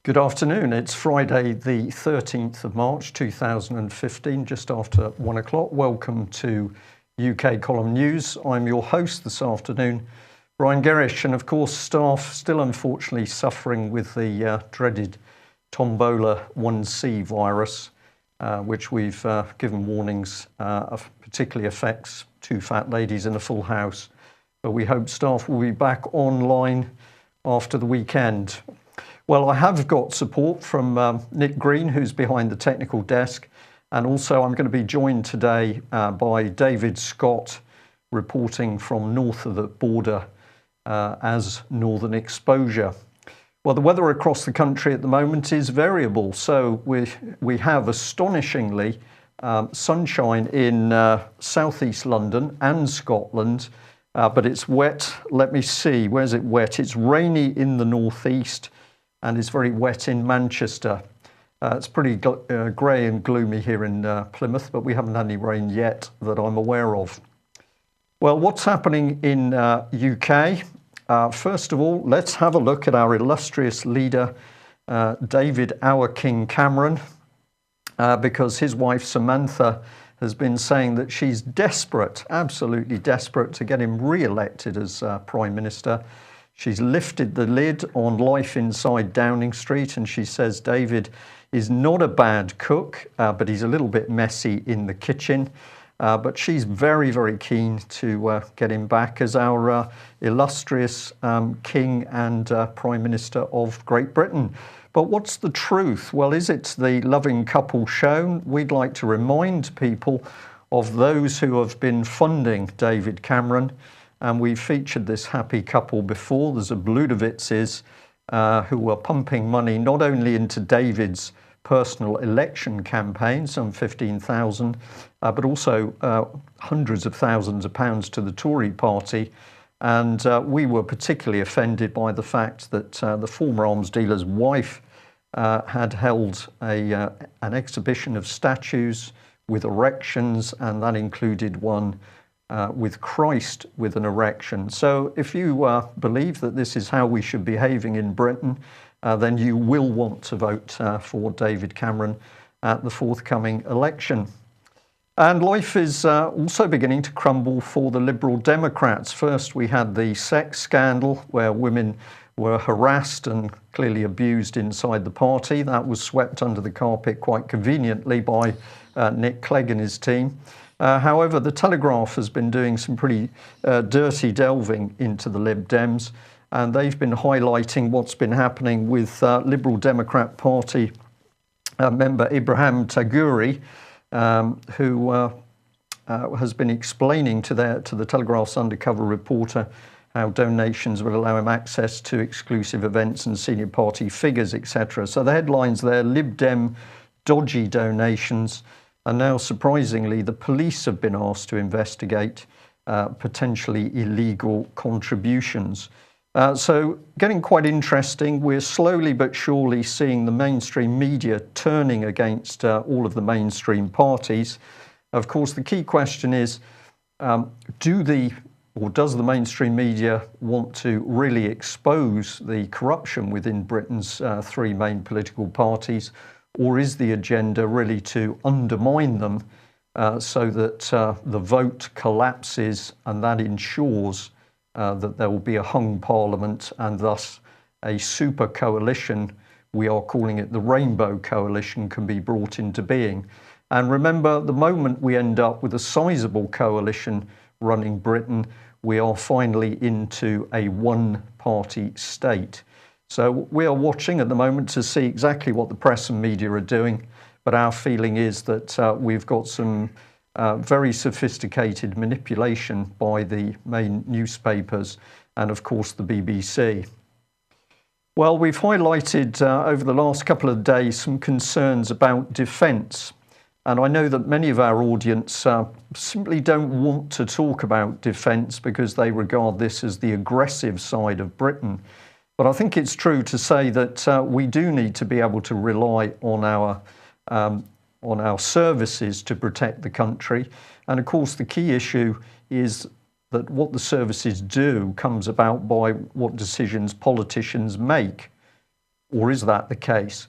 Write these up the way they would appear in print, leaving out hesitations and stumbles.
Good afternoon. It's Friday, the 13th of March 2015, just after 1 o'clock. Welcome to UK Column News. I'm your host this afternoon, Brian Gerrish, and of course staff still unfortunately suffering with the dreaded Tombola 1C virus, which we've given warnings particularly affects two fat ladies in a full house. But we hope staff will be back online after the weekend. Well, I have got support from Nick Green, who's behind the technical desk, and also I'm going to be joined today by David Scott, reporting from north of the border as Northern Exposure. Well, the weather across the country at the moment is variable, so we have astonishingly sunshine in southeast London and Scotland, but it's wet. Let me see, where's it wet? It's rainy in the northeast, and it's very wet in Manchester. It's pretty grey and gloomy here in Plymouth, but we haven't had any rain yet that I'm aware of. Well, what's happening in UK? First of all, let's have a look at our illustrious leader, David "Our King" Cameron, because his wife Samantha has been saying that she's desperate, absolutely desperate, to get him re-elected as Prime Minister. She's lifted the lid on life inside Downing Street, and she says David is not a bad cook, but he's a little bit messy in the kitchen. But she's very, very keen to get him back as our illustrious King and Prime Minister of Great Britain. But what's the truth? Well, is it the loving couple shown? We'd like to remind people of those who have been funding David Cameron. And we've featured this happy couple before. There's the Bludowitzes who are pumping money not only into David's personal election campaign, some 15,000, but also hundreds of thousands of pounds to the Tory party. And we were particularly offended by the fact that the former arms dealer's wife had held an exhibition of statues with erections, and that included one with Christ with an erection. So if you believe that this is how we should be behaving in Britain, then you will want to vote for David Cameron at the forthcoming election. And life is also beginning to crumble for the Liberal Democrats. First, we had the sex scandal where women were harassed and clearly abused inside the party. That was swept under the carpet quite conveniently by Nick Clegg and his team. However, the Telegraph has been doing some pretty dirty delving into the Lib Dems, and they've been highlighting what's been happening with Liberal Democrat Party member Ibrahim Tagouri, who has been explaining to the Telegraph's undercover reporter how donations will allow him access to exclusive events and senior party figures, etc. So the headlines there: Lib Dem dodgy donations. And now, surprisingly, the police have been asked to investigate potentially illegal contributions. So getting quite interesting. We're slowly but surely seeing the mainstream media turning against all of the mainstream parties. Of course, the key question is, does the mainstream media want to really expose the corruption within Britain's three main political parties? Or is the agenda really to undermine them so that the vote collapses, and that ensures that there will be a hung parliament and thus a super coalition, we are calling it the Rainbow Coalition, can be brought into being? And remember, the moment we end up with a sizable coalition running Britain, we are finally into a one-party state. So we are watching at the moment to see exactly what the press and media are doing, but our feeling is that we've got some very sophisticated manipulation by the main newspapers and, of course, the BBC. Well, we've highlighted over the last couple of days some concerns about defence, and I know that many of our audience simply don't want to talk about defence because they regard this as the aggressive side of Britain. But I think it's true to say that we do need to be able to rely on our services to protect the country. And of course, the key issue is that what the services do comes about by what decisions politicians make. or is that the case?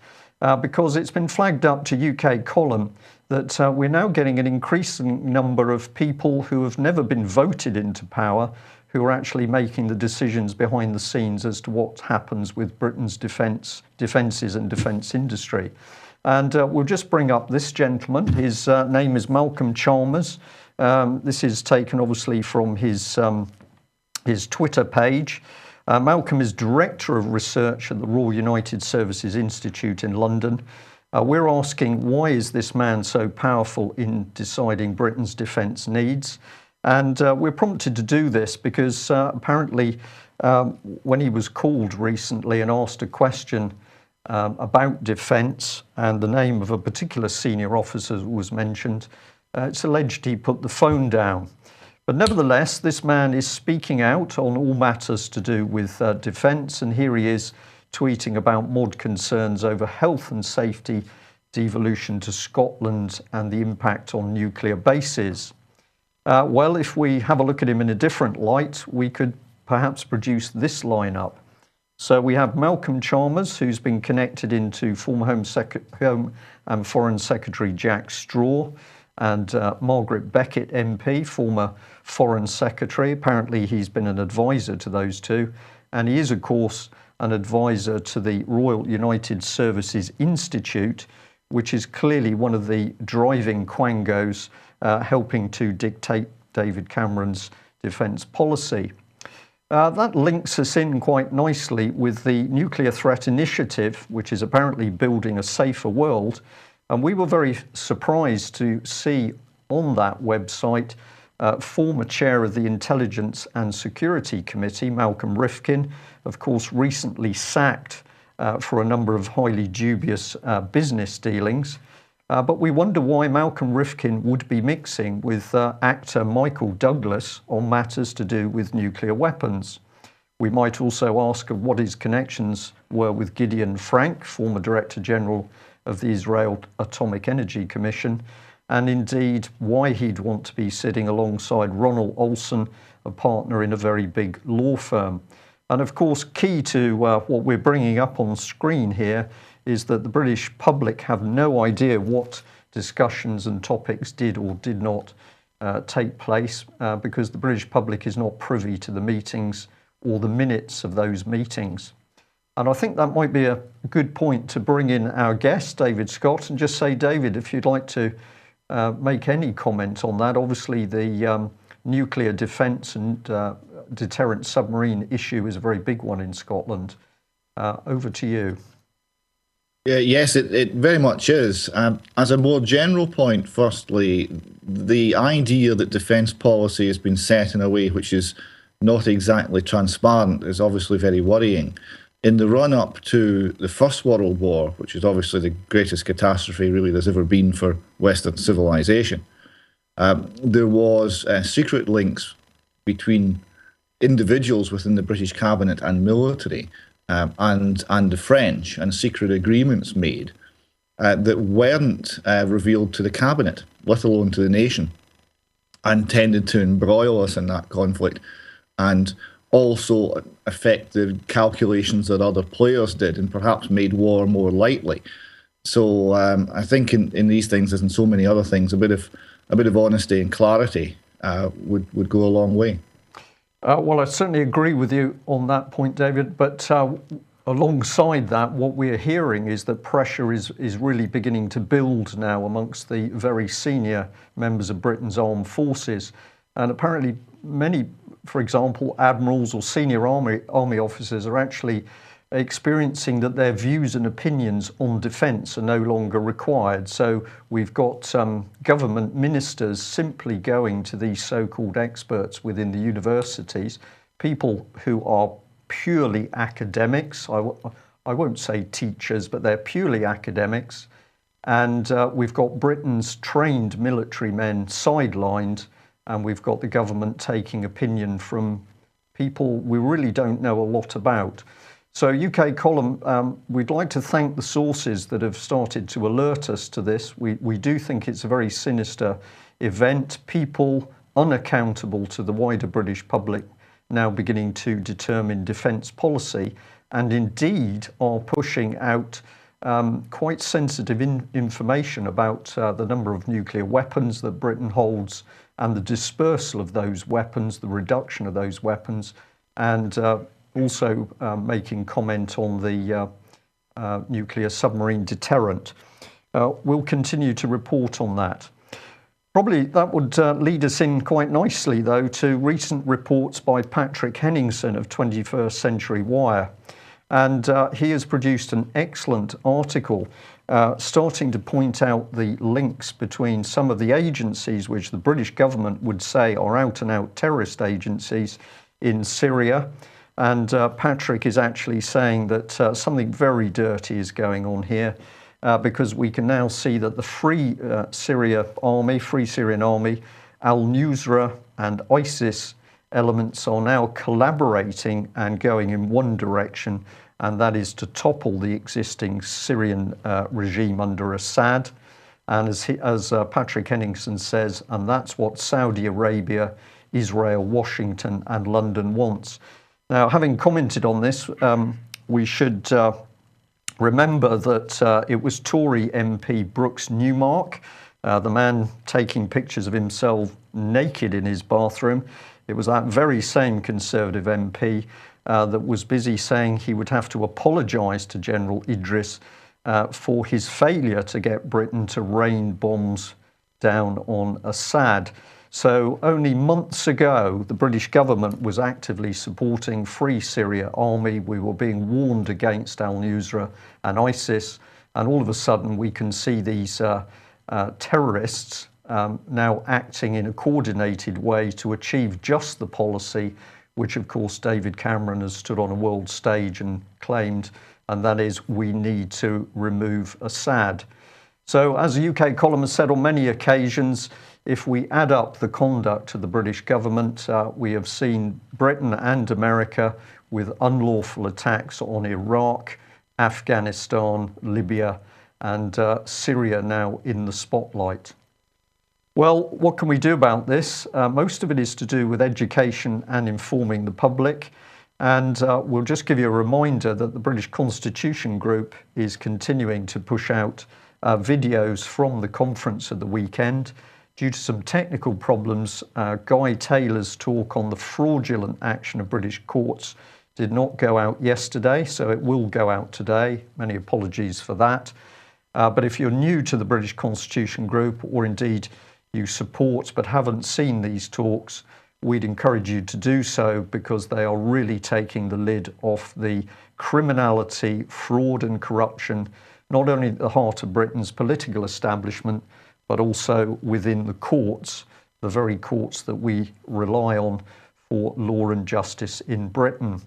Because it's been flagged up to UK Column that we're now getting an increasing number of people who have never been voted into power who are actually making the decisions behind the scenes as to what happens with Britain's defences and defence industry. And we'll just bring up this gentleman. His name is Malcolm Chalmers. This is taken obviously from his Twitter page. Malcolm is Director of Research at the Royal United Services Institute in London. We're asking, why is this man so powerful in deciding Britain's defence needs? And we're prompted to do this because apparently when he was called recently and asked a question about defence and the name of a particular senior officer was mentioned, it's alleged he put the phone down. But nevertheless, this man is speaking out on all matters to do with defence, and here he is tweeting about mod concerns over health and safety, devolution to Scotland and the impact on nuclear bases. Well, if we have a look at him in a different light, we could perhaps produce this lineup. So we have Malcolm Chalmers, who's been connected into former Home and Foreign Secretary Jack Straw, and Margaret Beckett MP, former Foreign Secretary. Apparently he's been an advisor to those two. And he is, of course, an advisor to the Royal United Services Institute, which is clearly one of the driving quangos helping to dictate David Cameron's defence policy. That links us in quite nicely with the Nuclear Threat Initiative, which is apparently building a safer world. And we were very surprised to see on that website former chair of the Intelligence and Security Committee, Malcolm Rifkin, of course recently sacked for a number of highly dubious business dealings. But we wonder why Malcolm Rifkin would be mixing with actor Michael Douglas on matters to do with nuclear weapons. We might also ask of what his connections were with Gideon Frank, former Director General of the Israel Atomic Energy Commission, and indeed why he'd want to be sitting alongside Ronald Olson, a partner in a very big law firm. And of course, key to what we're bringing up on screen here is that the British public have no idea what discussions and topics did or did not take place because the British public is not privy to the meetings or the minutes of those meetings. And I think that might be a good point to bring in our guest, David Scott, and just say, David, if you'd like to make any comment on that. Obviously, the nuclear defence and deterrent submarine issue is a very big one in Scotland. Over to you. Yes, it very much is. As a more general point, firstly, the idea that defence policy has been set in a way which is not exactly transparent is obviously very worrying. In the run-up to the First World War, which is obviously the greatest catastrophe really there's ever been for Western civilization, there was secret links between individuals within the British cabinet and military and the French, and secret agreements made that weren't revealed to the cabinet, let alone to the nation, and tended to embroil us in that conflict and also affect the calculations that other players did and perhaps made war more lightly. So I think in these things, as in so many other things, a bit of honesty and clarity would go a long way. Well, I certainly agree with you on that point, David, but alongside that, what we're hearing is that pressure is really beginning to build now amongst the very senior members of Britain's armed forces. And apparently many, for example, admirals or senior army officers are actually experiencing that their views and opinions on defence are no longer required. So we've got government ministers simply going to these so-called experts within the universities, people who are purely academics. I won't say teachers, but they're purely academics. And we've got Britain's trained military men sidelined, and we've got the government taking opinion from people we really don't know a lot about. So UK Column, we'd like to thank the sources that have started to alert us to this. We do think it's a very sinister event. People unaccountable to the wider British public now beginning to determine defence policy. and indeed are pushing out quite sensitive information about the number of nuclear weapons that Britain holds and the dispersal of those weapons, the reduction of those weapons, and also making comment on the nuclear submarine deterrent. We'll continue to report on that. Probably that would lead us in quite nicely, though, to recent reports by Patrick Henningsen of 21st Century Wire. And he has produced an excellent article starting to point out the links between some of the agencies which the British government would say are out-and-out terrorist agencies in Syria. And Patrick is actually saying that something very dirty is going on here, because we can now see that the Free Syrian Army, al-Nusra and ISIS elements are now collaborating and going in one direction, and that is to topple the existing Syrian regime under Assad. And as Patrick Henningsen says, and that's what Saudi Arabia, Israel, Washington and London wants. Now, having commented on this, we should remember that it was Tory MP Brooks Newmark, the man taking pictures of himself naked in his bathroom. It was that very same Conservative MP that was busy saying he would have to apologise to General Idris for his failure to get Britain to rain bombs down on Assad. So only months ago, the British government was actively supporting Free Syria Army. We were being warned against al-Nusra and ISIS. And all of a sudden, we can see these terrorists now acting in a coordinated way to achieve just the policy which, of course, David Cameron has stood on a world stage and claimed, and that is we need to remove Assad. So as the UK column has said on many occasions, if we add up the conduct of the British government, we have seen Britain and America with unlawful attacks on Iraq, Afghanistan, Libya, and Syria now in the spotlight. Well, what can we do about this? Most of it is to do with education and informing the public. And we'll just give you a reminder that the British Constitution Group is continuing to push out videos from the conference at the weekend. Due to some technical problems, Guy Taylor's talk on the fraudulent action of British courts did not go out yesterday, so it will go out today. Many apologies for that. But if you're new to the British Constitution Group, or indeed you support but haven't seen these talks, we'd encourage you to do so, because they are really taking the lid off the criminality, fraud and corruption, not only at the heart of Britain's political establishment, but also within the courts, the very courts that we rely on for law and justice in Britain.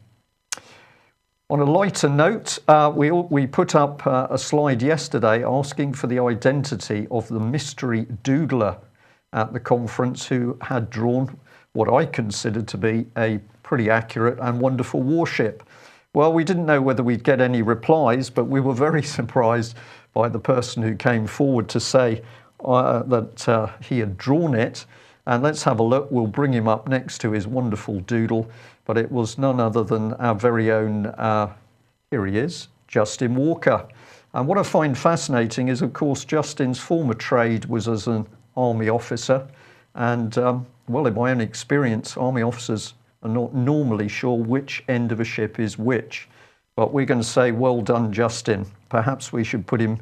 On a lighter note, we put up a slide yesterday asking for the identity of the mystery doodler at the conference who had drawn what I considered to be a pretty accurate and wonderful warship. Well, we didn't know whether we'd get any replies, but we were very surprised by the person who came forward to say that he had drawn it. And let's have a look. We'll bring him up next to his wonderful doodle, but it was none other than our very own, here he is, Justin Walker. And what I find fascinating is, of course, Justin's former trade was as an army officer. And, well, in my own experience, army officers are not normally sure which end of a ship is which. But we're going to say, well done, Justin. Perhaps we should put him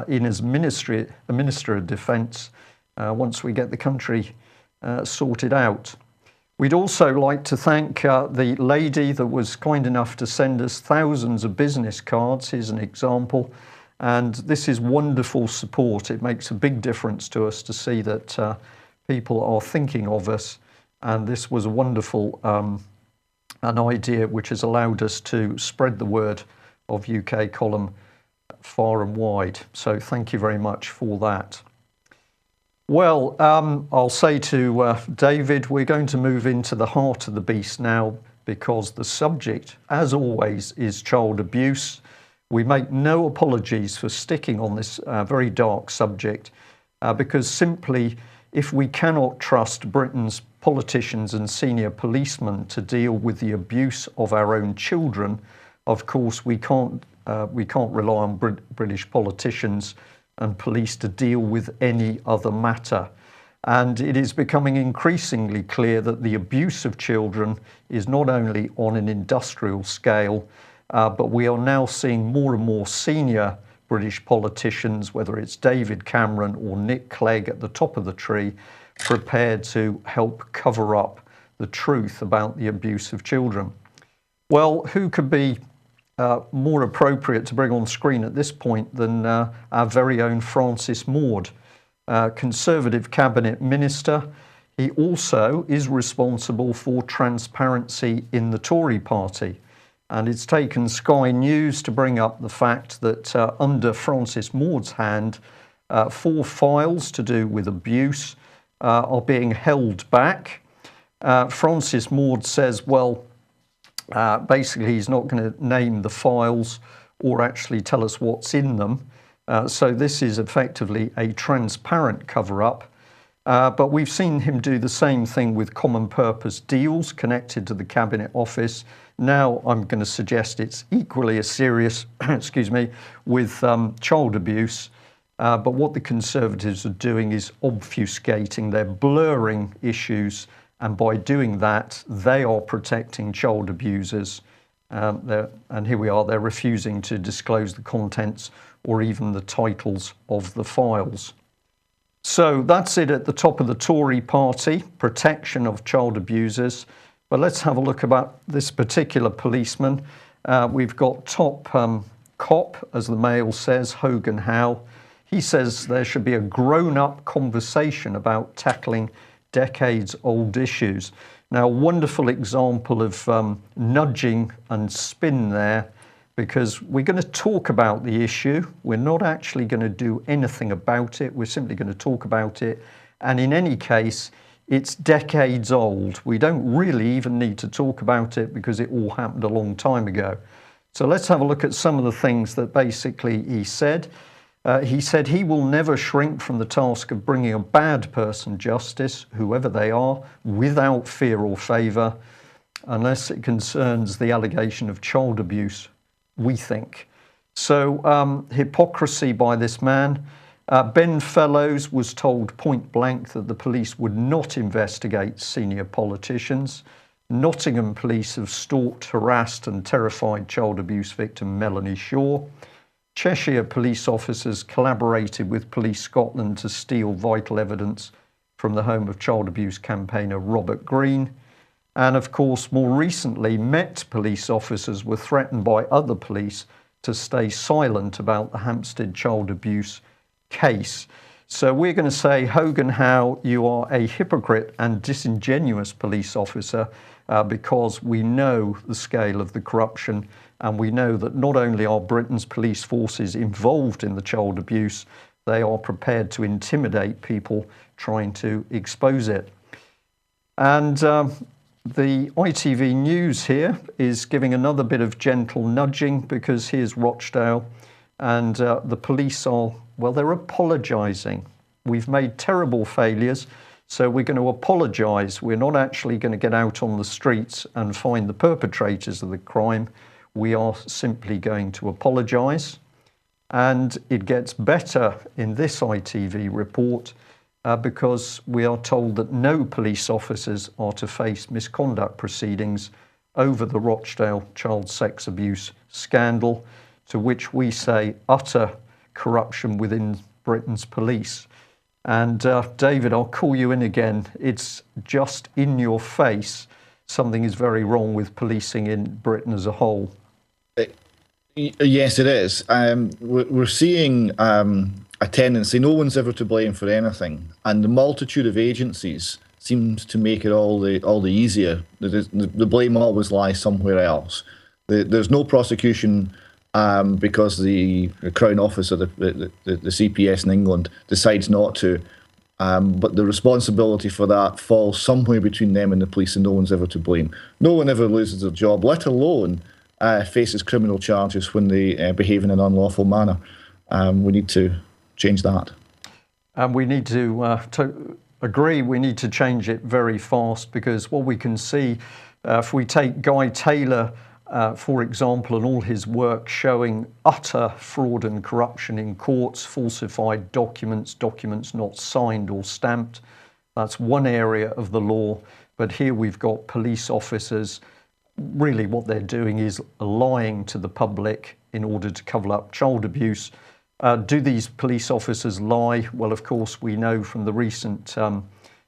in as Minister of Defence once we get the country sorted out. We'd also like to thank the lady that was kind enough to send us thousands of business cards. Here's an example. And this is wonderful support. It makes a big difference to us to see that people are thinking of us. And this was a wonderful an idea which has allowed us to spread the word of UK Column far and wide. So thank you very much for that. Well, I'll say to David, we're going to move into the heart of the beast now, because the subject, as always, is child abuse. We make no apologies for sticking on this very dark subject, because simply, if we cannot trust Britain's politicians and senior policemen to deal with the abuse of our own children, of course, we can't rely on British politicians and police to deal with any other matter. And it is becoming increasingly clear that the abuse of children is not only on an industrial scale, but we are now seeing more and more senior British politicians, whether it's David Cameron or Nick Clegg at the top of the tree, prepared to help cover up the truth about the abuse of children. Well, who could be more appropriate to bring on screen at this point than our very own Francis Maude, Conservative Cabinet Minister. He also is responsible for transparency in the Tory party. And it's taken Sky News to bring up the fact that under Francis Maude's hand, 4 files to do with abuse are being held back. Francis Maude says, well, basically he's not going to name the files or actually tell us what's in them. So this is effectively a transparent cover-up. But we've seen him do the same thing with common purpose deals connected to the Cabinet Office. Now I'm going to suggest it's equally as serious, excuse me, with child abuse. But what the Conservatives are doing is obfuscating, they're blurring issues, and by doing that, they are protecting child abusers. And here we are, they're refusing to disclose the contents or even the titles of the files. So that's it at the top of the Tory party, protection of child abusers. But let's have a look about this particular policeman. We've got top cop, as the Mail says, Hogan Howe. He says there should be a grown-up conversation about tackling decades-old issues. Now, wonderful example of nudging and spin there, because we're going to talk about the issue. We're not actually going to do anything about it. We're simply going to talk about it. And in any case, it's decades old. We don't really even need to talk about it because it all happened a long time ago. So let's have a look at some of the things that basically he said. He said he will never shrink from the task of bringing a bad person justice, whoever they are, without fear or favour, unless it concerns the allegation of child abuse, we think. So hypocrisy by this man. Ben Fellows was told point blank that the police would not investigate senior politicians. Nottingham police have stalked, harassed and terrified child abuse victim Melanie Shaw. Cheshire police officers collaborated with Police Scotland to steal vital evidence from the home of child abuse campaigner Robert Green. And of course, more recently, Met police officers were threatened by other police to stay silent about the Hampstead child abuse case. So we're going to say, Hogan Howe, you are a hypocrite and disingenuous police officer because we know the scale of the corruption, and we know that not only are Britain's police forces involved in the child abuse, they are prepared to intimidate people trying to expose it. And the ITV News here is giving another bit of gentle nudging, because here's Rochdale and the police are, well, they're apologising. We've made terrible failures, so we're going to apologise. We're not actually going to get out on the streets and find the perpetrators of the crime. We are simply going to apologise. And it gets better in this ITV report because we are told that no police officers are to face misconduct proceedings over the Rochdale child sex abuse scandal, to which we say utter corruption within Britain's police. And David, I'll call you in again. It's just in your face. Something is very wrong with policing in Britain as a whole. Yes, it is. We're seeing a tendency, no one's ever to blame for anything, and the multitude of agencies seems to make it all the easier. The blame always lies somewhere else. There's no prosecution because the Crown Office or the CPS in England decides not to, but the responsibility for that falls somewhere between them and the police, and no one's ever to blame. No one ever loses their job, let alone faces criminal charges when they behave in an unlawful manner. We need to change that. And we need to agree, we need to change it very fast, because what we can see, if we take Guy Taylor for example, and all his work showing utter fraud and corruption in courts, falsified documents, documents not signed or stamped. That's one area of the law. But here we've got police officers. Really what they're doing is lying to the public in order to cover up child abuse. Do these police officers lie? Well, of course, we know from the recent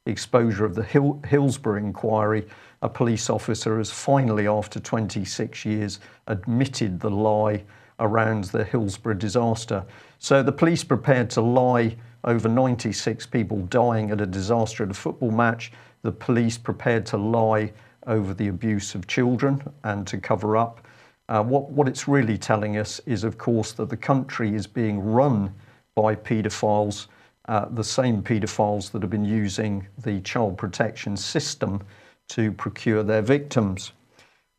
exposure of the Hillsborough inquiry, a police officer has finally, after 26 years, admitted the lie around the Hillsborough disaster. So the police prepared to lie over 96 people dying at a disaster at a football match. The police prepared to lie over the abuse of children and to cover up. What it's really telling us is, of course, that the country is being run by paedophiles, the same paedophiles that have been using the child protection system to procure their victims.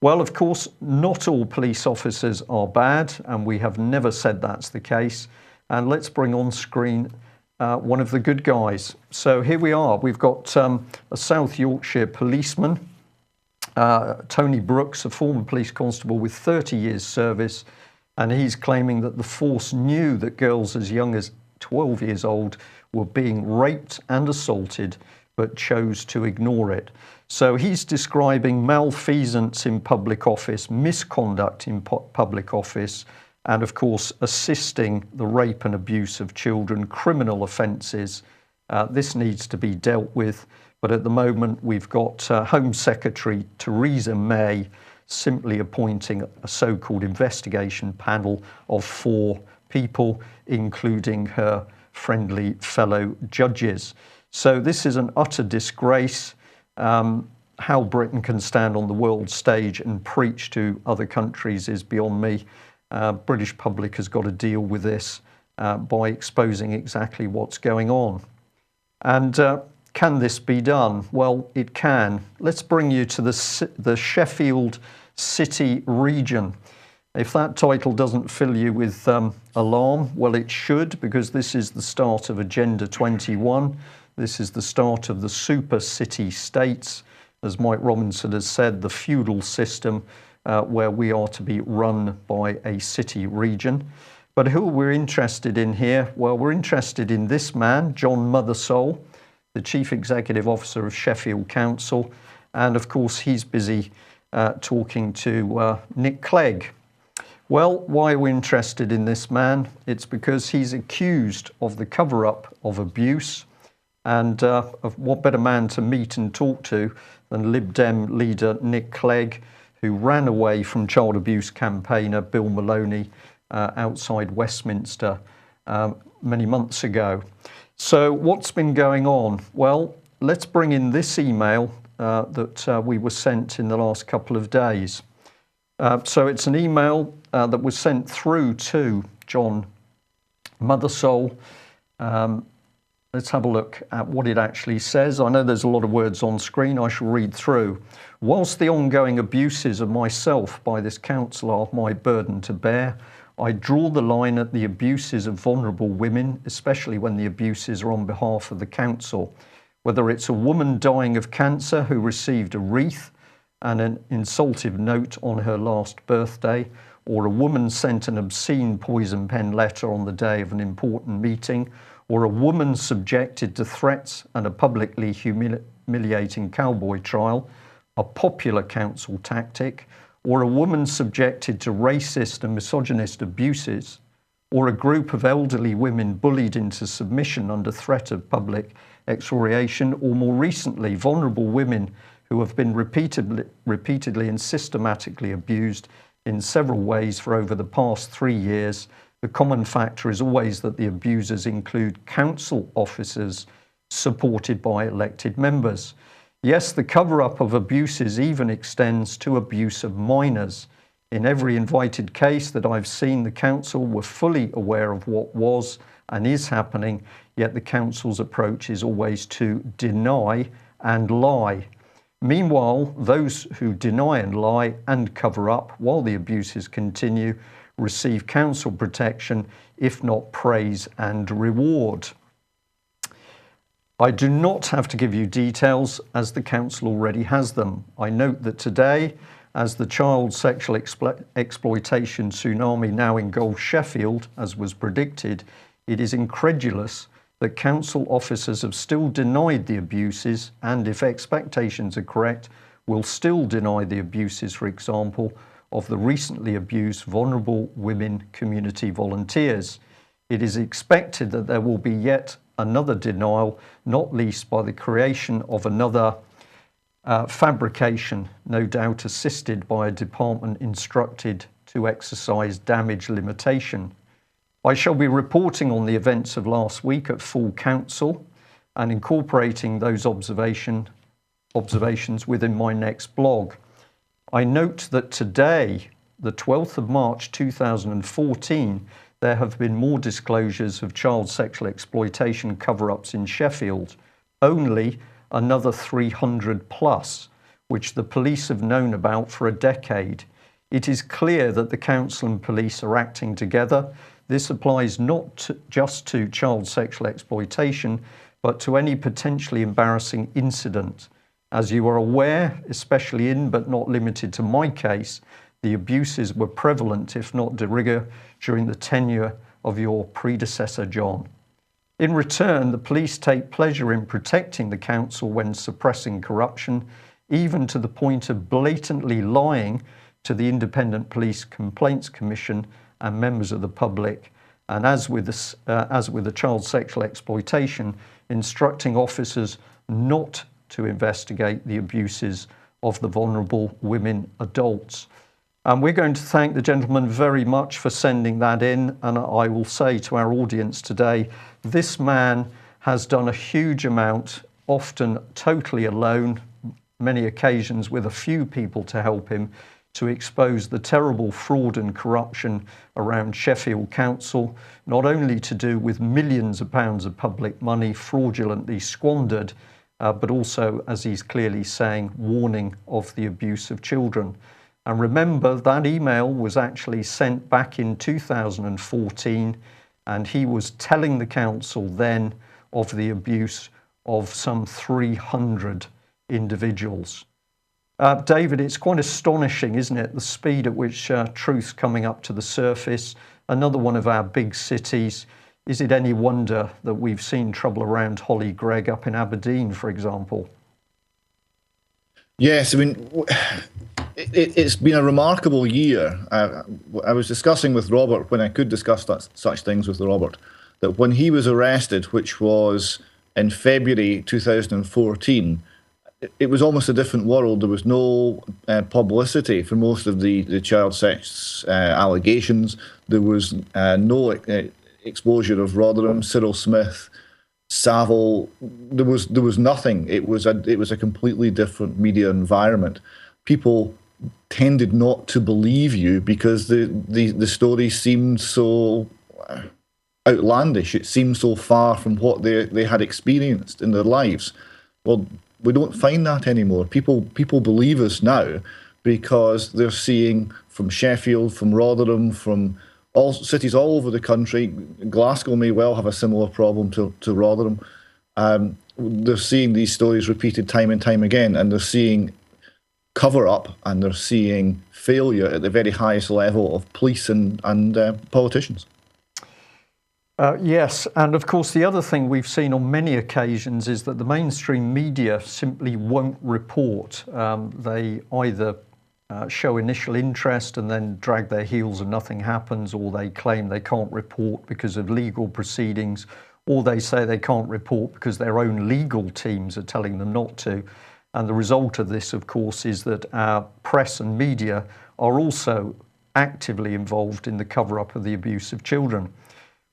Well, of course, not all police officers are bad, and we have never said that's the case. And let's bring on screen one of the good guys. So here we are. We've got a South Yorkshire policeman, Tony Brooks, a former police constable with 30 years service, and he's claiming that the force knew that girls as young as 12 years old were being raped and assaulted, but chose to ignore it. So he's describing malfeasance in public office, misconduct in public office, and of course assisting the rape and abuse of children, criminal offences. This needs to be dealt with, but at the moment we've got Home Secretary Theresa May simply appointing a so-called investigation panel of 4 people, including her friendly fellow judges. So this is an utter disgrace. How Britain can stand on the world stage and preach to other countries is beyond me. British public has got to deal with this by exposing exactly what's going on. And can this be done? Well, it can. Let's bring you to the Sheffield City region. If that title doesn't fill you with alarm, well, it should, because this is the start of Agenda 21. This is the start of the super city states, as Mike Robinson has said, the feudal system where we are to be run by a city region. But who we're interested in here? Well, we're interested in this man, John Mothersole, the Chief Executive Officer of Sheffield Council. And of course, he's busy talking to Nick Clegg. Well, why are we interested in this man? It's because he's accused of the cover-up of abuse. And of what better man to meet and talk to than Lib Dem leader Nick Clegg, who ran away from child abuse campaigner Bill Maloney outside Westminster many months ago. So what's been going on? Well, let's bring in this email that we were sent in the last couple of days. So it's an email that was sent through to John Mothersole. Let's have a look at what it actually says. I know there's a lot of words on screen. I shall read through. Whilst the ongoing abuses of myself by this council are my burden to bear, I draw the line at the abuses of vulnerable women, especially when the abuses are on behalf of the council. Whether it's a woman dying of cancer who received a wreath and an insultive note on her last birthday, or a woman sent an obscene poison pen letter on the day of an important meeting, or a woman subjected to threats and a publicly humiliating cowboy trial, a popular council tactic, or a woman subjected to racist and misogynist abuses, or a group of elderly women bullied into submission under threat of public excoriation, or more recently, vulnerable women who have been repeatedly and systematically abused in several ways for over the past 3 years. The common factor is always that the abusers include council officers supported by elected members. Yes, the cover-up of abuses even extends to abuse of minors. In every invited case that I've seen, the council were fully aware of what was and is happening, yet the council's approach is always to deny and lie. Meanwhile, those who deny and lie and cover up while the abuses continue receive council protection, if not praise and reward. I do not have to give you details, as the council already has them. I note that today, as the child sexual exploitation tsunami now engulfs Sheffield, as was predicted, it is incredulous that council officers have still denied the abuses and, if expectations are correct, will still deny the abuses, for example, of the recently abused vulnerable women community volunteers. It is expected that there will be yet another denial, not least by the creation of another fabrication, no doubt assisted by a department instructed to exercise damage limitation. I shall be reporting on the events of last week at full council and incorporating those observations within my next blog. I note that today, the 12th of March 2014, there have been more disclosures of child sexual exploitation cover-ups in Sheffield, only another 300 plus, which the police have known about for a decade. It is clear that the council and police are acting together. This applies not just to child sexual exploitation, but to any potentially embarrassing incident. As you are aware, especially in but not limited to my case, the abuses were prevalent, if not de rigueur, during the tenure of your predecessor, John. In return, the police take pleasure in protecting the council when suppressing corruption, even to the point of blatantly lying to the Independent Police Complaints Commission and members of the public, and as with the child sexual exploitation, instructing officers not to investigate the abuses of the vulnerable women adults. And we're going to thank the gentleman very much for sending that in, and I will say to our audience today, this man has done a huge amount, often totally alone, many occasions with a few people to help him, to expose the terrible fraud and corruption around Sheffield Council, not only to do with millions of pounds of public money fraudulently squandered, but also, as he's clearly saying, warning of the abuse of children. And remember, that email was actually sent back in 2014, and he was telling the council then of the abuse of some 300 individuals. David, it's quite astonishing, isn't it, the speed at which truth's coming up to the surface. Another one of our big cities. Is it any wonder that we've seen trouble around Holly Gregg up in Aberdeen, for example? Yes, I mean, it's been a remarkable year. I was discussing with Robert, when I could discuss such things with Robert, that when he was arrested, which was in February 2014, it was almost a different world. There was no publicity for most of the child sex allegations. There was no exposure of Rotherham, Cyril Smith, Savile. There was nothing. It was a completely different media environment. People tended not to believe you because the story seemed so outlandish. It seemed so far from what they had experienced in their lives. Well, we don't find that anymore. People believe us now because they're seeing from Sheffield, from Rotherham, from all cities all over the country. Glasgow may well have a similar problem to Rotherham. They're seeing these stories repeated time and time again, and they're seeing cover-up, and they're seeing failure at the very highest level of police and politicians. Yes, and of course the other thing we've seen on many occasions is that the mainstream media simply won't report. They either show initial interest and then drag their heels and nothing happens, or they claim they can't report because of legal proceedings, or they say they can't report because their own legal teams are telling them not to. And the result of this, of course, is that our press and media are also actively involved in the cover-up of the abuse of children.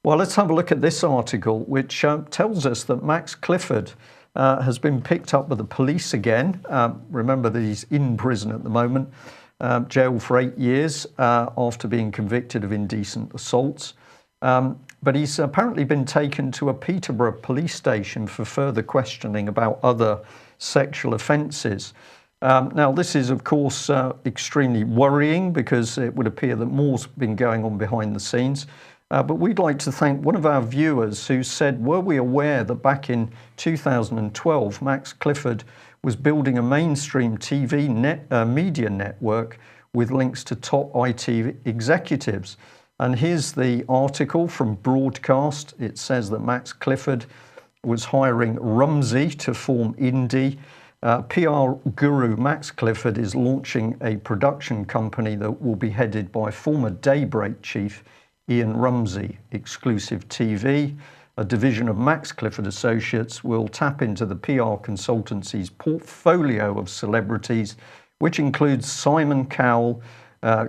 Well, let's have a look at this article, which tells us that Max Clifford has been picked up by the police again. Remember that he's in prison at the moment, jailed for 8 years after being convicted of indecent assaults. But he's apparently been taken to a Peterborough police station for further questioning about other sexual offences. Now, this is, of course, extremely worrying because it would appear that more's been going on behind the scenes. But we'd like to thank one of our viewers who said, were we aware that back in 2012, Max Clifford was building a mainstream TV media network with links to top IT executives. And here's the article from Broadcast. It says that Max Clifford was hiring Rumsey to form Indie. PR guru Max Clifford is launching a production company that will be headed by former Daybreak chief Ian Rumsey. Exclusive TV, a division of Max Clifford Associates, will tap into the PR consultancy's portfolio of celebrities, which includes Simon Cowell,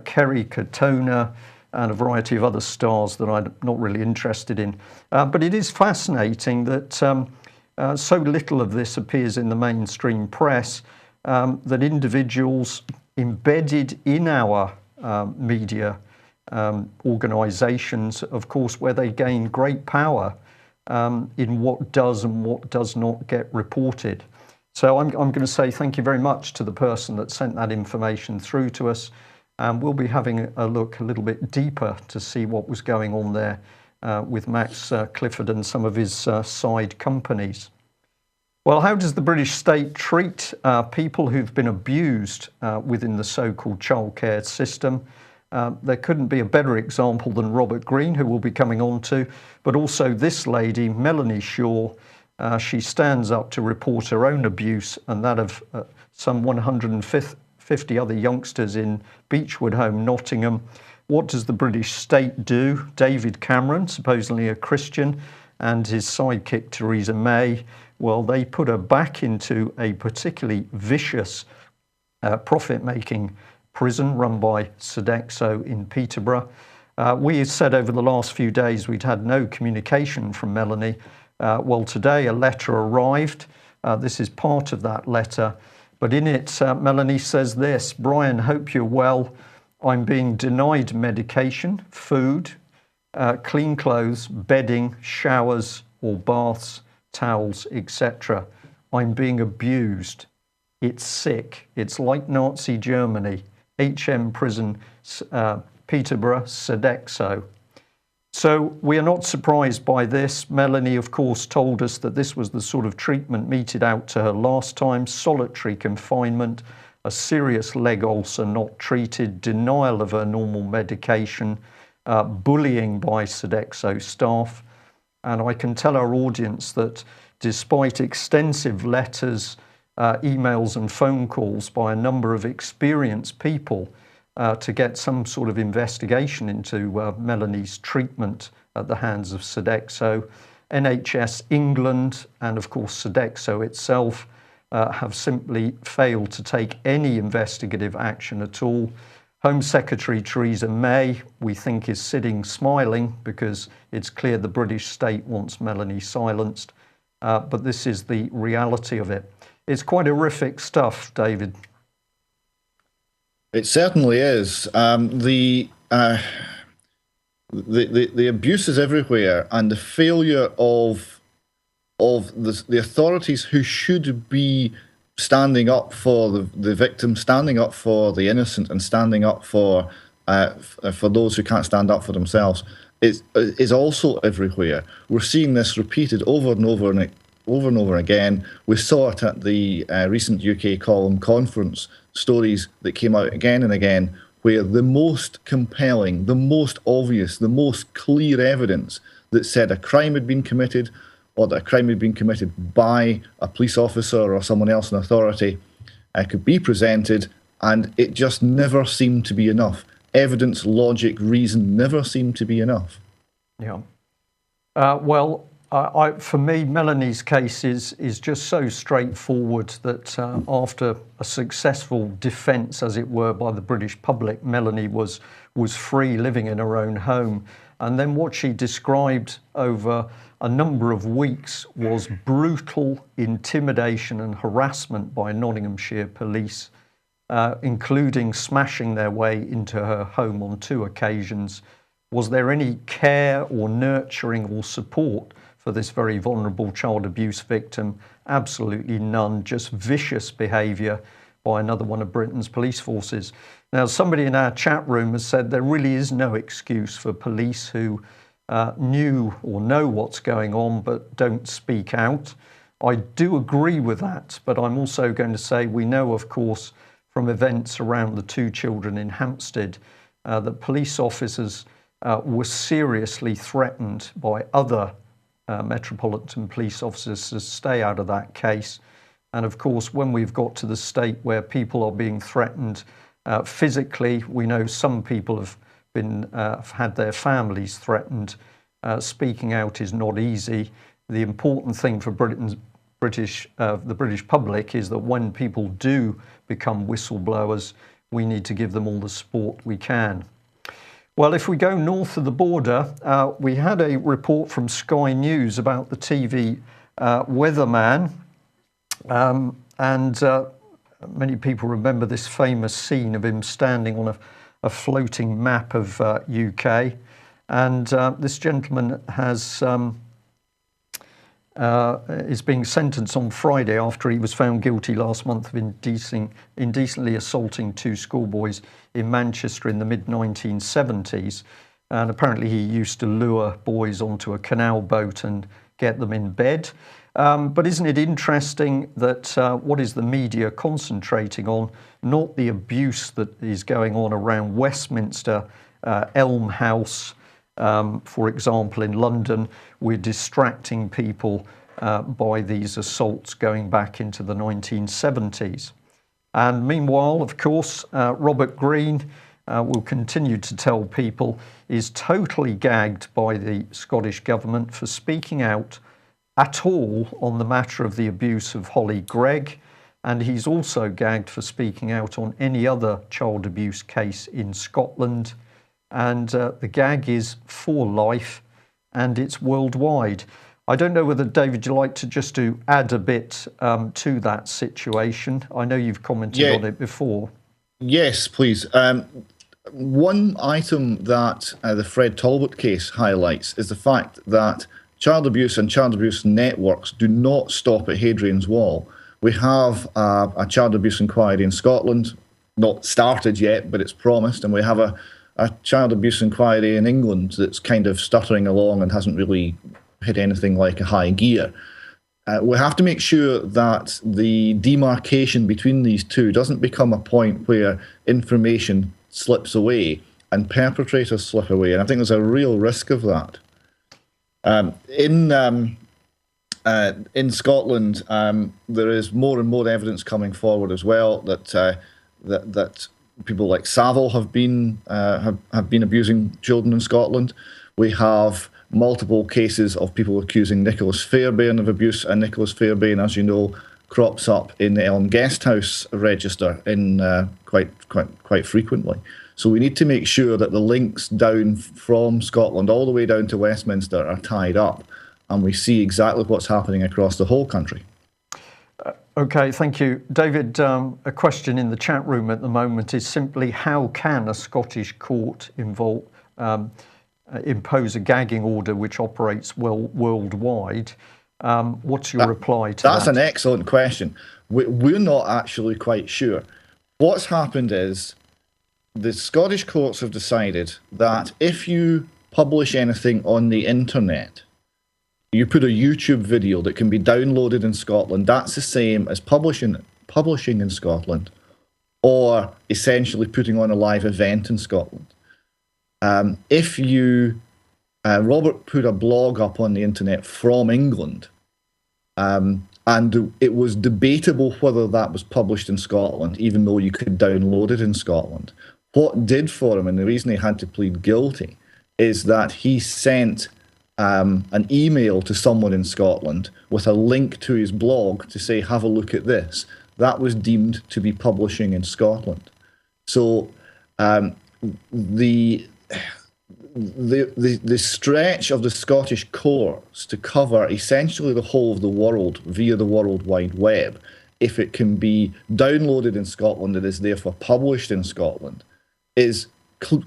Kerry Katona, and a variety of other stars that I'm not really interested in. But it is fascinating that so little of this appears in the mainstream press, that individuals embedded in our media organisations, of course, where they gain great power in what does and what does not get reported. So I'm going to say thank you very much to the person that sent that information through to us. We'll be having a look a little bit deeper to see what was going on there with Max Clifford and some of his side companies. Well, how does the British state treat people who've been abused within the so-called childcare system? There couldn't be a better example than Robert Greene, who we'll be coming on to, but also this lady, Melanie Shaw. She stands up to report her own abuse and that of some 150 other youngsters in Beechwood Home, Nottingham. What does the British state do? David Cameron, supposedly a Christian, and his sidekick Theresa May, well, they put her back into a particularly vicious profit-making prison run by Sodexo in Peterborough. We said over the last few days we'd had no communication from Melanie. Well, today a letter arrived. This is part of that letter. But in it, Melanie says this: Brian, hope you're well. I'm being denied medication, food, clean clothes, bedding, showers or baths, towels, etc. I'm being abused. It's sick. It's like Nazi Germany. HM Prison, Peterborough, Sodexo. So we are not surprised by this. Melanie, of course, told us that this was the sort of treatment meted out to her last time: solitary confinement, a serious leg ulcer not treated, denial of her normal medication, bullying by Sodexo staff. And I can tell our audience that despite extensive letters, emails and phone calls by a number of experienced people to get some sort of investigation into Melanie's treatment at the hands of Sodexo, NHS England and of course Sodexo itself have simply failed to take any investigative action at all. Home Secretary Theresa May, we think, is sitting smiling because it's clear the British state wants Melanie silenced. But this is the reality of it. It's quite horrific stuff, David. It certainly is. The abuse is everywhere, and the failure of the authorities who should be standing up for the victim, standing up for the innocent, and standing up for those who can't stand up for themselves is also everywhere. We're seeing this repeated over and over again. We saw it at the recent UK Column Conference, stories that came out again and again, where the most compelling, the most obvious, the most clear evidence that said a crime had been committed, or that a crime had been committed by a police officer or someone else in authority, could be presented, and it just never seemed to be enough. Evidence, logic, reason never seemed to be enough. Yeah. For me, Melanie's case is just so straightforward that after a successful defence, as it were, by the British public, Melanie was free, living in her own home. And then what she described over a number of weeks was brutal intimidation and harassment by Nottinghamshire police, including smashing their way into her home on 2 occasions. Was there any care or nurturing or support for this very vulnerable child abuse victim? Absolutely none, just vicious behaviour by another one of Britain's police forces. Now, somebody in our chat room has said there really is no excuse for police who knew or know what's going on but don't speak out. I do agree with that, but I'm also going to say we know, of course, from events around the 2 children in Hampstead, that police officers were seriously threatened by other Metropolitan Police officers to stay out of that case. And of course, when we've got to the state where people are being threatened physically, we know some people have had their families threatened. Speaking out is not easy. The important thing for the British public is that when people do become whistleblowers, we need to give them all the support we can. Well, if we go north of the border, we had a report from Sky News about the TV weatherman, and many people remember this famous scene of him standing on a floating map of UK, and this gentleman is being sentenced on Friday after he was found guilty last month of indecently assaulting 2 schoolboys in Manchester in the mid-1970s. And apparently he used to lure boys onto a canal boat and get them in bed. But isn't it interesting that what is the media concentrating on? Not the abuse that is going on around Westminster, Elm House, for example, in London. We're distracting people by these assaults going back into the 1970s. And meanwhile, of course, Robert Greene will continue to tell people is totally gagged by the Scottish government for speaking out at all on the matter of the abuse of Holly Gregg. And he's also gagged for speaking out on any other child abuse case in Scotland. And the gag is for life, and it's worldwide. I don't know whether, David, you'd like to just to add a bit to that situation. I know you've commented on it before. Yes, please. One item that the Fred Talbot case highlights is the fact that child abuse and child abuse networks do not stop at Hadrian's Wall. We have a child abuse inquiry in Scotland, not started yet, but it's promised, and we have a child abuse inquiry in England that's kind of stuttering along and hasn't really hit anything like a high gear. We have to make sure that the demarcation between these two doesn't become a point where information slips away and perpetrators slip away. And I think there's a real risk of that. In Scotland, there is more and more evidence coming forward as well that that people like Savile have been abusing children in Scotland. We have multiple cases of people accusing Nicholas Fairbairn of abuse, and Nicholas Fairbairn, as you know, crops up in the Elm Guesthouse register in quite frequently. So we need to make sure that the links down from Scotland all the way down to Westminster are tied up, and we see exactly what's happening across the whole country. Okay, thank you. David, a question in the chat room at the moment is simply how can a Scottish court impose a gagging order which operates worldwide? What's your reply to that? That's an excellent question. We're not actually quite sure. What's happened is the Scottish courts have decided that if you publish anything on the internet, you put a YouTube video that can be downloaded in Scotland, that's the same as publishing in Scotland, or essentially putting on a live event in Scotland. If you, Robert put a blog up on the internet from England, and it was debatable whether that was published in Scotland, even though you could download it in Scotland. What did for him, and the reason he had to plead guilty, is that he sent an email to someone in Scotland with a link to his blog to say, have a look at this. That was deemed to be publishing in Scotland. So the stretch of the Scottish courts to cover essentially the whole of the world via the World Wide Web, if it can be downloaded in Scotland and is therefore published in Scotland, is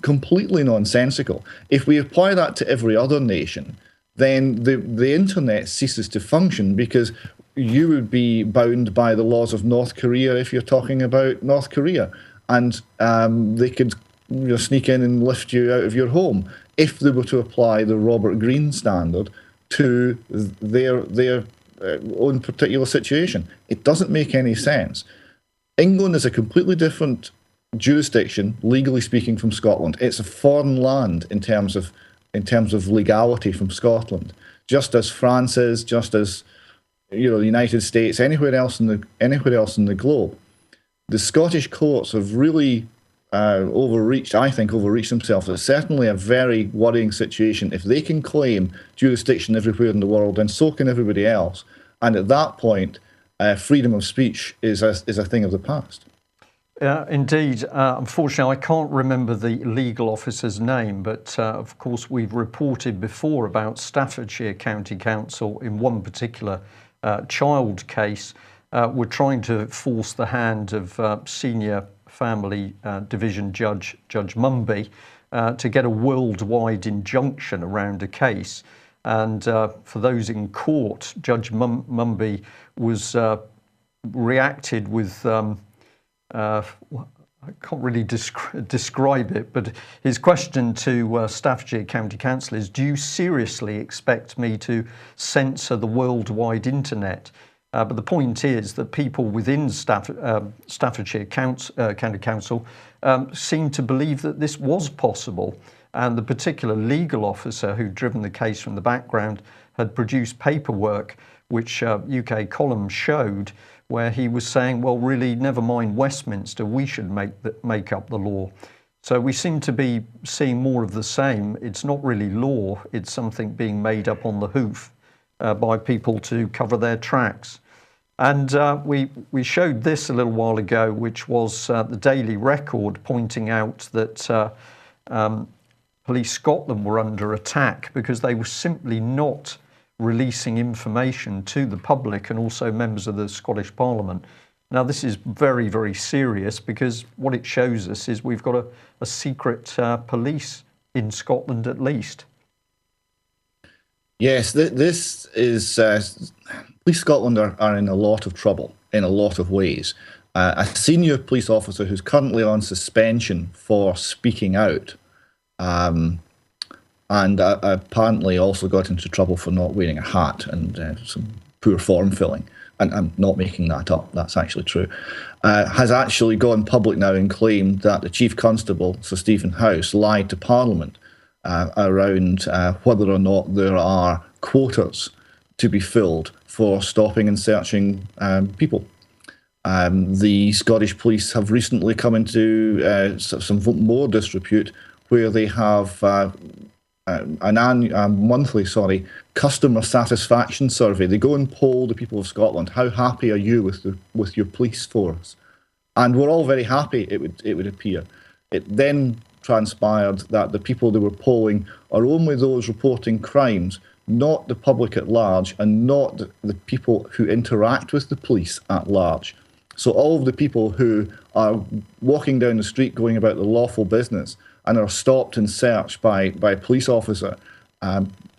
completely nonsensical. If we apply that to every other nation, then the internet ceases to function, because you would be bound by the laws of North Korea if you're talking about North Korea, and they could sneak in and lift you out of your home if they were to apply the Robert Greene standard to their own particular situation. It doesn't make any sense. England is a completely different jurisdiction, legally speaking, from Scotland. It's a foreign land in terms of legality from Scotland, just as France is, just as the United States, anywhere else in the globe. The Scottish courts have really overreached themselves. It's certainly a very worrying situation. If they can claim jurisdiction everywhere in the world, then so can everybody else. And at that point, freedom of speech is a thing of the past. Indeed. Unfortunately, I can't remember the legal officer's name, but of course we've reported before about Staffordshire County Council in one particular child case were trying to force the hand of senior family division Judge Mumby to get a worldwide injunction around a case. And for those in court, Judge Mumby was reacted with I can't really describe it, but his question to Staffordshire County Council is, do you seriously expect me to censor the worldwide internet? But the point is that people within Staffordshire County Council seem to believe that this was possible. And the particular legal officer who'd driven the case from the background had produced paperwork which UK Column showed, where he was saying, well, really, never mind Westminster, we should make up the law. So we seem to be seeing more of the same. It's not really law, it's something being made up on the hoof by people to cover their tracks. And we showed this a little while ago, which was the Daily Record pointing out that Police Scotland were under attack because they were simply not releasing information to the public and also members of the Scottish Parliament. Now, this is very, very serious because what it shows us is we've got a secret police in Scotland at least. Yes, this is... Police Scotland are in a lot of trouble in a lot of ways. A senior police officer who's currently on suspension for speaking out and apparently also got into trouble for not wearing a hat and some poor form filling. And I'm not making that up, that's actually true. Has actually gone public now and claimed that the Chief Constable, Sir Stephen House, lied to Parliament around whether or not there are quotas to be filled for stopping and searching people. The Scottish police have recently come into some more disrepute where they have a monthly customer satisfaction survey. They go and poll the people of Scotland. How happy are you with your police force? And we're all very happy, it would appear. It then transpired that the people they were polling are only those reporting crimes, not the public at large and not the people who interact with the police at large. So all of the people who are walking down the street going about their lawful business and are stopped and searched by a police officer,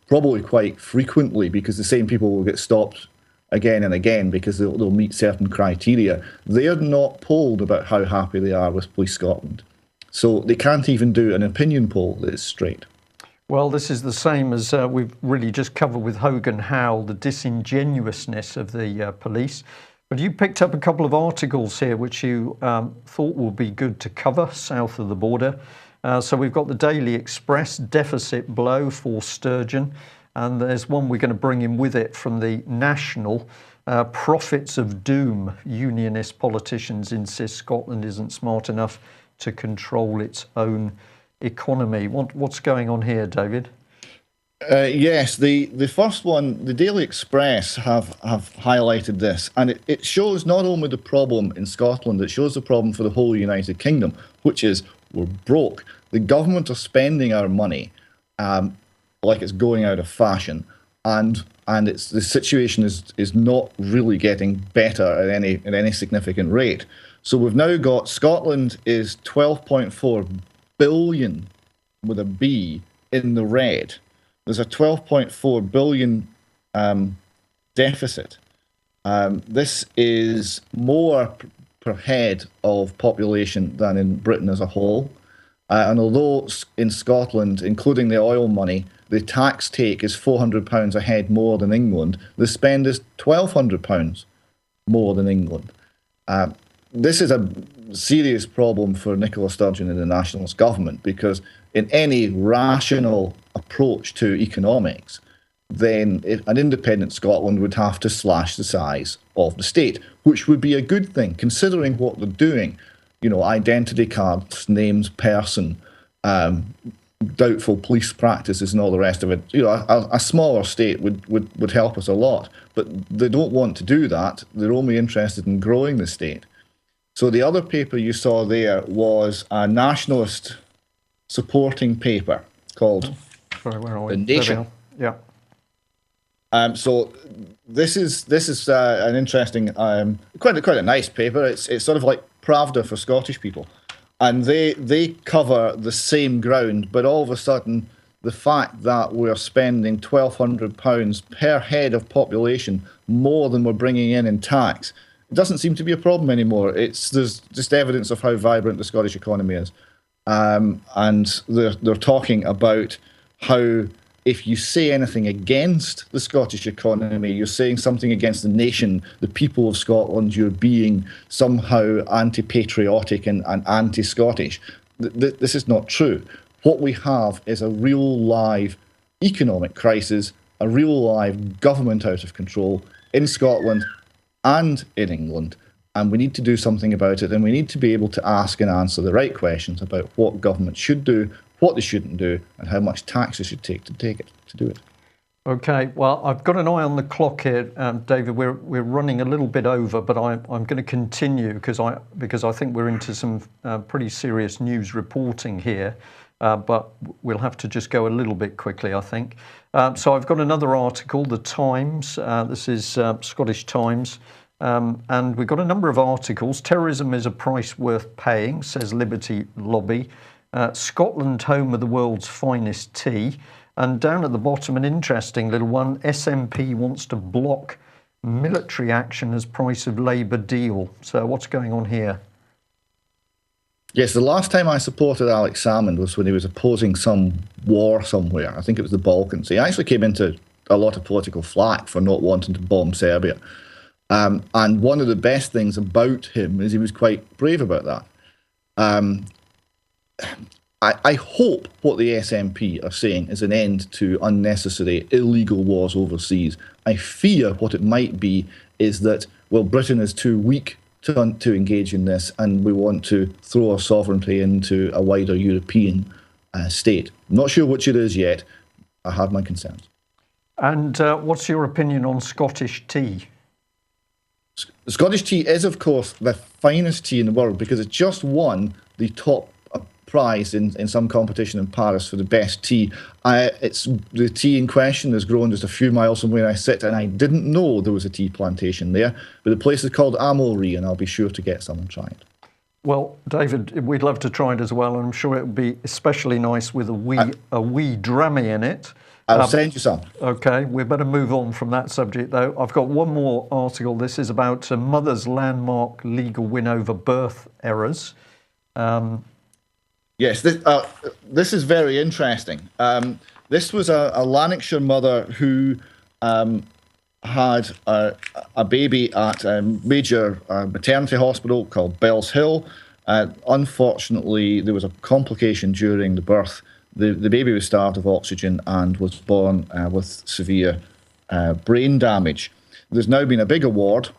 probably quite frequently, because the same people will get stopped again and again because they'll meet certain criteria. They're not polled about how happy they are with Police Scotland. So they can't even do an opinion poll that is straight. Well, this is the same as we've really just covered with Hogan Howell, the disingenuousness of the police. But you picked up a couple of articles here which you thought would be good to cover south of the border. So we've got the Daily Express, deficit blow for Sturgeon. And there's one we're going to bring in with it from the National, prophets of doom. Unionist politicians insist Scotland isn't smart enough to control its own economy. What's going on here, David? Yes, the first one, the Daily Express have highlighted this, and it shows not only the problem in Scotland, it shows the problem for the whole United Kingdom, which is we're broke. The government are spending our money like it's going out of fashion, and the situation is not really getting better at any significant rate. So we've now got Scotland is 12.4 billion with a B in the red. There's a 12.4 billion deficit. This is more per head of population than in Britain as a whole. And although in Scotland, including the oil money, the tax take is £400 a head more than England, the spend is £1,200 more than England. This is a serious problem for Nicola Sturgeon and the Nationalist government, because in any rational approach to economics, then an independent Scotland would have to slash the size of the state, which would be a good thing, considering what they're doing. You know, identity cards, names, person, doubtful police practices and all the rest of it. You know, a smaller state would help us a lot, but they don't want to do that. They're only interested in growing the state. So the other paper you saw there was a nationalist supporting paper called The Nation. Yeah. So this is an interesting, quite a nice paper. It's sort of like Pravda for Scottish people, and they cover the same ground, but all of a sudden the fact that we're spending £1,200 per head of population more than we're bringing in tax, it doesn't seem to be a problem anymore. There's just evidence of how vibrant the Scottish economy is, and they're talking about how if you say anything against the Scottish economy, you're saying something against the nation, the people of Scotland. You're being somehow anti-patriotic and anti-Scottish. This is not true. What we have is a real live economic crisis, a real live government out of control in Scotland and in England, and we need to do something about it, and we need to be able to ask and answer the right questions about what government should do, what they shouldn't do, and how much tax they should take to do it. Okay, well, I've got an eye on the clock here, David. We're running a little bit over, but I'm going to continue because I think we're into some pretty serious news reporting here. But we'll have to just go a little bit quickly, I think. So I've got another article, The Times. This is Scottish Times. And we've got a number of articles. Terrorism is a price worth paying, says Liberty Lobby. Scotland, home of the world's finest tea. And down at the bottom, an interesting little one. SNP wants to block military action as price of Labour deal. So what's going on here? Yes, the last time I supported Alex Salmond was when he was opposing some war somewhere. I think it was the Balkans. He actually came into a lot of political flack for not wanting to bomb Serbia. And one of the best things about him is he was quite brave about that. I hope what the SNP are saying is an end to unnecessary illegal wars overseas. I fear what it might be is that, well, Britain is too weak to engage in this, and we want to throw our sovereignty into a wider European state. I'm not sure which it is yet. I have my concerns. And what's your opinion on Scottish tea? Scottish tea is, of course, the finest tea in the world because it just won the top prize in some competition in Paris for the best tea. The tea in question is grown just a few miles from where I sit, and I didn't know there was a tea plantation there. But the place is called Amulree, and I'll be sure to get some and try it. Well, David, we'd love to try it as well, and I'm sure it would be especially nice with a wee drammy in it. I'll send you some. Okay, we better move on from that subject, though. I've got one more article. This is about Mother's landmark legal win over birth errors. Yes, this is very interesting. This was a Lanarkshire mother who had a baby at a major maternity hospital called Bells Hill. Unfortunately, there was a complication during the birth. The baby was starved of oxygen and was born with severe brain damage. There's now been a big award,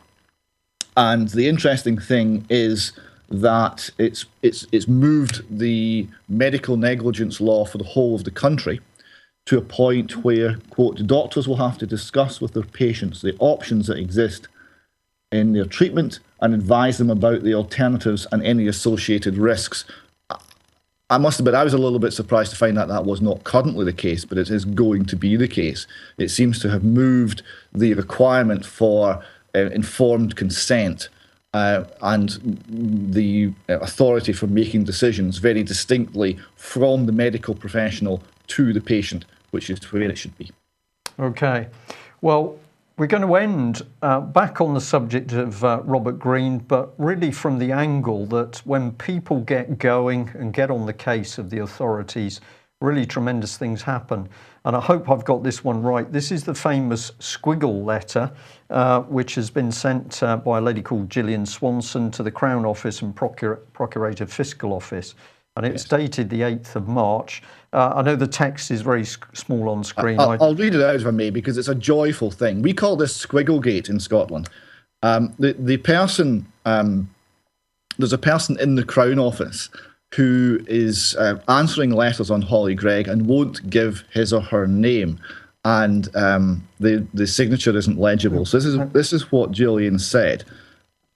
and the interesting thing is that it's moved the medical negligence law for the whole of the country to a point where, quote, doctors will have to discuss with their patients the options that exist in their treatment and advise them about the alternatives and any associated risks. I must admit, I was a little bit surprised to find that was not currently the case, but it is going to be the case. It seems to have moved the requirement for informed consent and the authority for making decisions very distinctly from the medical professional to the patient, which is where it should be. Okay. Well, we're going to end back on the subject of Robert Greene, but really from the angle that when people get going and get on the case of the authorities, really tremendous things happen. And I hope I've got this one right. This is the famous Squiggle letter, which has been sent by a lady called Gillian Swanson to the Crown Office and Procurator Fiscal Office. And it's dated the 8th of March. I know the text is very small on screen. I'll read it out if I may, because it's a joyful thing. We call this Squigglegate in Scotland. The person, there's a person in the Crown Office who is answering letters on Holly Greig and won't give his or her name, and the signature isn't legible. So this is what Gillian said.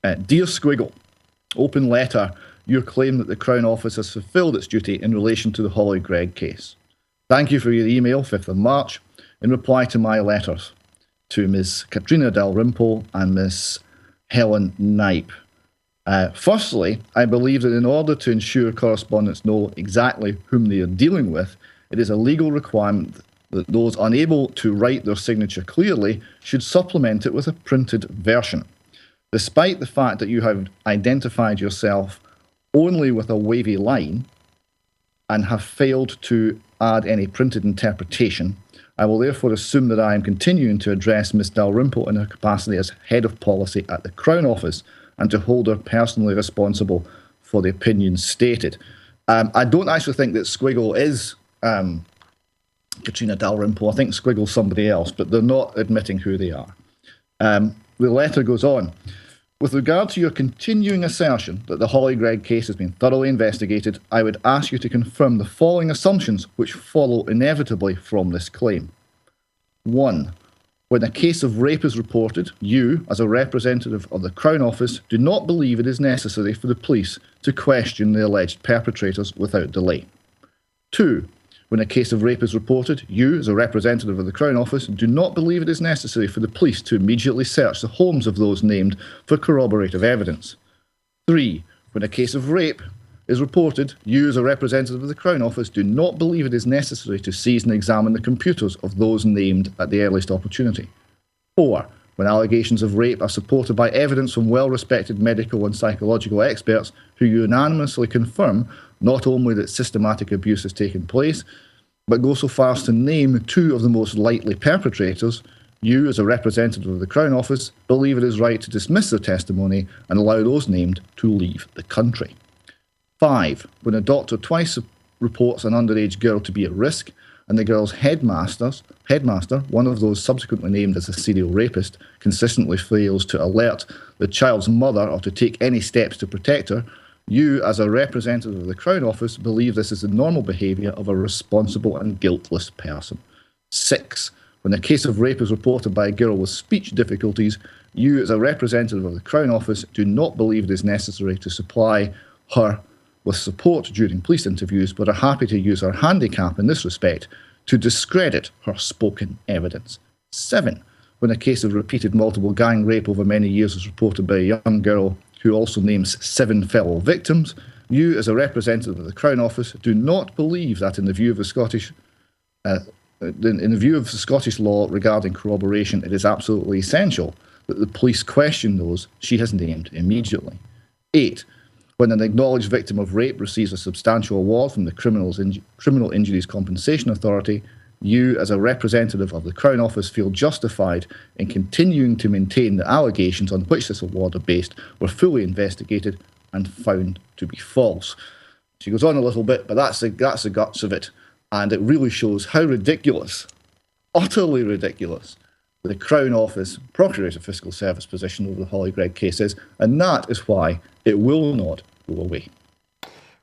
Dear Squiggle, open letter. Your claim that the Crown Office has fulfilled its duty in relation to the Holly Greig case. Thank you for your email, 5th of March, in reply to my letters to Ms. Katrina Dalrymple and Ms. Helen Knipe. Firstly, I believe that in order to ensure correspondents know exactly whom they are dealing with, it is a legal requirement that those unable to write their signature clearly should supplement it with a printed version. Despite the fact that you have identified yourself only with a wavy line and have failed to add any printed interpretation, I will therefore assume that I am continuing to address Ms. Dalrymple in her capacity as Head of Policy at the Crown Office and to hold her personally responsible for the opinions stated. I don't actually think that Squiggle is Katrina Dalrymple. I think Squiggle's somebody else, but they're not admitting who they are. The letter goes on. With regard to your continuing assertion that the Holly Greig case has been thoroughly investigated, I would ask you to confirm the following assumptions which follow inevitably from this claim. 1. When a case of rape is reported, you, as a representative of the Crown Office, do not believe it is necessary for the police to question the alleged perpetrators without delay. 2. When a case of rape is reported, you, as a representative of the Crown Office, do not believe it is necessary for the police to immediately search the homes of those named for corroborative evidence. 3. When a case of rape is reported, you, as a representative of the Crown Office, do not believe it is necessary to seize and examine the computers of those named at the earliest opportunity. 4. When allegations of rape are supported by evidence from well-respected medical and psychological experts who unanimously confirm not only that systematic abuse has taken place, but go so far as to name 2 of the most likely perpetrators, you, as a representative of the Crown Office, believe it is right to dismiss their testimony and allow those named to leave the country. 5. When a doctor twice reports an underage girl to be at risk, and the girl's headmaster, one of those subsequently named as a serial rapist, consistently fails to alert the child's mother or to take any steps to protect her, you, as a representative of the Crown Office, believe this is the normal behaviour of a responsible and guiltless person. 6. When a case of rape is reported by a girl with speech difficulties, you, as a representative of the Crown Office, do not believe it is necessary to supply her with support during police interviews, but are happy to use her handicap in this respect to discredit her spoken evidence. 7. When a case of repeated multiple gang rape over many years is reported by a young girl who also names 7 fellow victims, you, as a representative of the Crown Office, do not believe that in the view of the Scottish law regarding corroboration, it is absolutely essential that the police question those she has named immediately. 8. When an acknowledged victim of rape receives a substantial award from the Criminal Injuries Compensation Authority, you, as a representative of the Crown Office, feel justified in continuing to maintain the allegations on which this award are based were fully investigated and found to be false. She goes on a little bit, but that's the guts of it, and it really shows how ridiculous, utterly ridiculous, the Crown Office Procurator Fiscal Service position over the Holly Greig case is, and that is why it will not go away.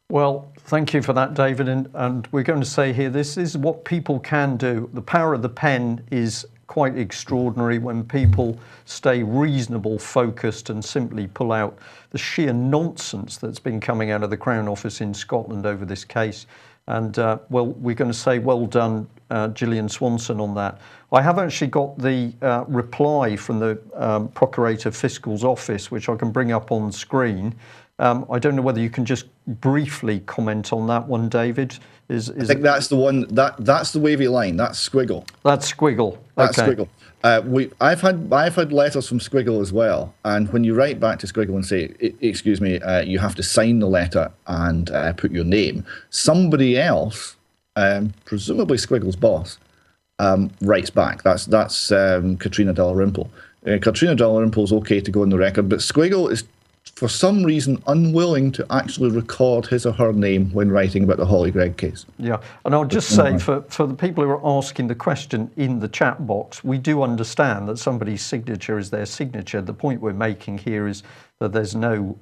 Well, thank you for that, David. And we're going to say here, this is what people can do. The power of the pen is quite extraordinary when people stay reasonable, focused, and simply pull out the sheer nonsense that's been coming out of the Crown Office in Scotland over this case. And, well, we're going to say well done, Gillian Swanson, on that. I have actually got the reply from the Procurator Fiscal's office, which I can bring up on screen. I don't know whether you can just briefly comment on that one, David. I think that's the one. That's the wavy line. That's Squiggle. That's Squiggle. That's Squiggle. I've had letters from Squiggle as well, and when you write back to Squiggle and say, "Excuse me, you have to sign the letter and put your name," somebody else presumably Squiggle's boss, writes back. That's Katrina Dalrymple. Katrina Dalrymple's okay to go on the record, but Squiggle is, for some reason, unwilling to actually record his or her name when writing about the Holly Gregg case. Yeah, and I'll just say for the people who are asking the question in the chat box, we do understand that somebody's signature is their signature. The point we're making here is that there's no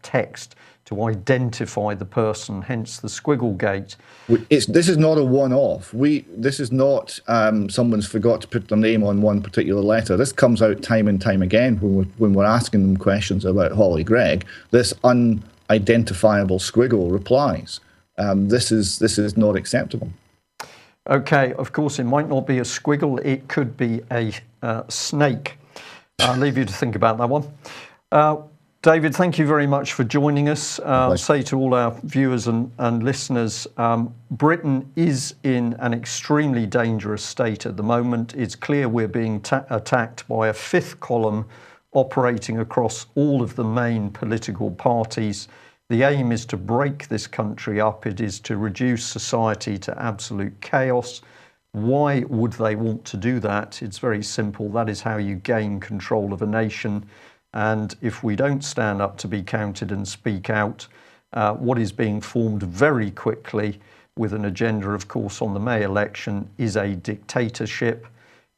text to identify the person, hence the Squiggle gate. This is not a one-off. This is not someone's forgot to put their name on one particular letter. This comes out time and time again when we're asking them questions about Holly Gregg. This unidentifiable Squiggle replies. This is not acceptable. Okay, of course, it might not be a squiggle. It could be a snake. I'll leave you to think about that one. David, thank you very much for joining us. I'll say to all our viewers and listeners, Britain is in an extremely dangerous state at the moment. It's clear we're being attacked by a fifth column operating across all of the main political parties. The aim is to break this country up. It is to reduce society to absolute chaos. Why would they want to do that? It's very simple. That is how you gain control of a nation. And if we don't stand up to be counted and speak out, what is being formed very quickly with an agenda, of course, on the May election is a dictatorship.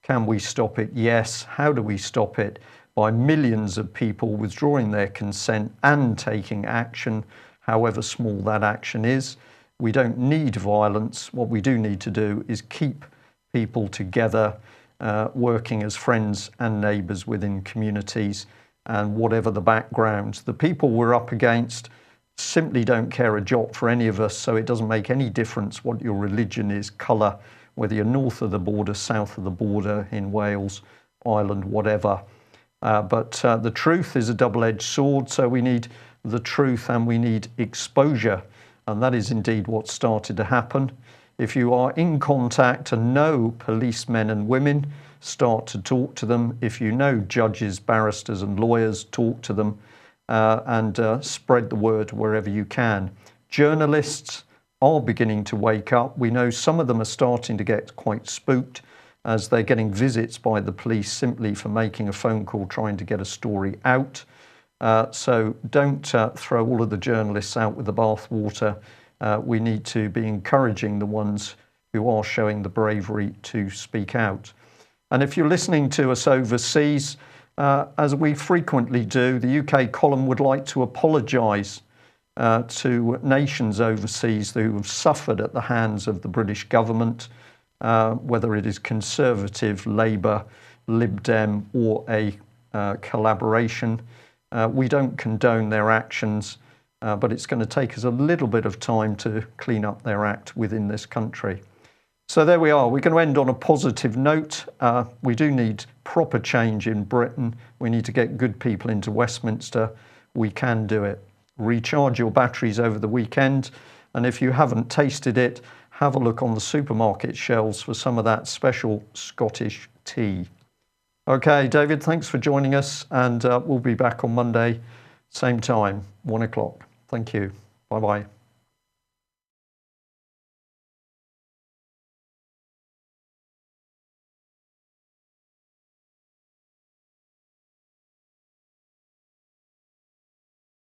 Can we stop it? Yes. How do we stop it? By millions of people withdrawing their consent and taking action, however small that action is. We don't need violence. What we do need to do is keep people together, working as friends and neighbours within communities. And whatever the background, the people we're up against simply don't care a jot for any of us, so it doesn't make any difference what your religion is, colour, whether you're north of the border, south of the border, in Wales, Ireland, whatever. But the truth is a double-edged sword, so we need the truth and we need exposure, and that is indeed what started to happen. If you are in contact and know policemen and women, start to talk to them. If you know judges, barristers and lawyers, talk to them and spread the word wherever you can. Journalists are beginning to wake up. We know some of them are starting to get quite spooked as they're getting visits by the police simply for making a phone call trying to get a story out. So don't throw all of the journalists out with the bathwater. We need to be encouraging the ones who are showing the bravery to speak out. And if you're listening to us overseas, as we frequently do, the UK column would like to apologise to nations overseas who have suffered at the hands of the British government, whether it is Conservative, Labour, Lib Dem or a collaboration. We don't condone their actions, but it's going to take us a little bit of time to clean up their act within this country. So there we are. We're going to end on a positive note. We do need proper change in Britain. We need to get good people into Westminster. We can do it. Recharge your batteries over the weekend. And if you haven't tasted it, have a look on the supermarket shelves for some of that special Scottish tea. Okay, David, thanks for joining us. And we'll be back on Monday, same time, 1 o'clock. Thank you. Bye-bye.